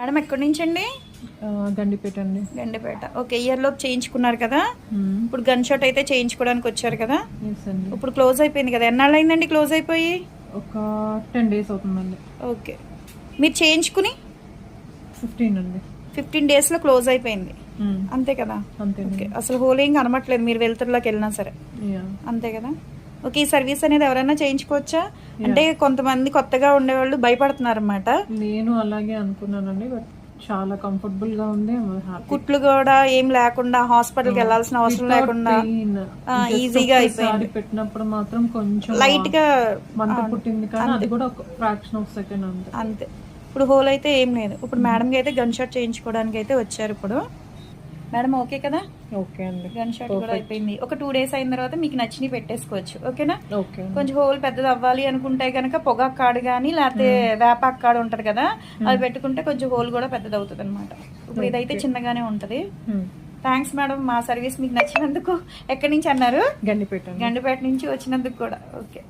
Madam ఎక్కడి నుంచి అండి? గండిపేట అండి. గండిపేట. ఓకే, ఇయర్ లోపు చేయించుకున్నారు కదా, ఇప్పుడు గన్ షాట్ అయితే చేయించుకోవడానికి వచ్చారు కదా. ఇప్పుడు క్లోజ్ అయిపోయింది కదా, ఎన్నాళ్ళు అయిందండి క్లోజ్ అయిపోయి? ఒక 10 days అవుతుందండి. ఓకే, మీరు చేయించుకుని 15 అండి. 15 days లో క్లోజ్ అయిపోయింది అంతే కదా? అంతే. ఓకే, అసలు హోల్ ఏం కనబట్లేదు మీరు వెళ్తుర్లోకి వెళ్ళినా సరే, అంతే కదా? ఓకే, ఈ సర్వీస్ అనేది ఎవరైనా చేయించుకోవచ్చా? అంటే కొంతమంది కొత్తగా ఉండేవాళ్ళు భయపడుతున్నారు అన్నమాట. నేను అలాగే అనుకున్నానండి, బట్ చాలా కంఫర్టబుల్ గా ఉంది. కుట్లు కూడా ఏం లేకుండా హాస్పిటల్కి వెళ్ళాల్సిన అవసరం లేకుండా ఈజీగా అయిపోయింది. పెట్టినప్పుడు మాత్రం కొంచెం లైట్ గా మంట పుట్టింది, కానీ అది కూడా ఒక ఫ్రాక్షన్ ఆఫ్ సెకండ్ అంతే. అంతే. ఇప్పుడు హోల్ అయితే ఏం లేదు. ఇప్పుడు మేడం అయితే గన్ షాట్ చేయించుకోవడానికి అయితే వచ్చారు. ఇప్పుడు మేడం ఓకే కదా? ఓకే అండి, గన్ షాట్ కూడా అయిపోయింది. ఒక 2 days అయిన తర్వాత మీకు నచ్చినవి పెట్టేసుకోవచ్చు. ఓకేనా? ఓకే. కొంచెం హోల్ పెద్దది అవ్వాలి అనుకుంటే కనుక పొగాకు కాడు కానీ లేకపోతే వేపాకు కాడు ఉంటది కదా, అది పెట్టుకుంటే కొంచెం హోల్ కూడా పెద్దది అవుతుంది అనమాట. ఇప్పుడు ఇదైతే చిన్నగానే ఉంటది. థ్యాంక్స్ మేడం, మా సర్వీస్ మీకు నచ్చినందుకు. ఎక్కడి నుంచి అన్నారు? గండిపేట. గండిపేట నుంచి వచ్చినందుకు కూడా. ఓకే.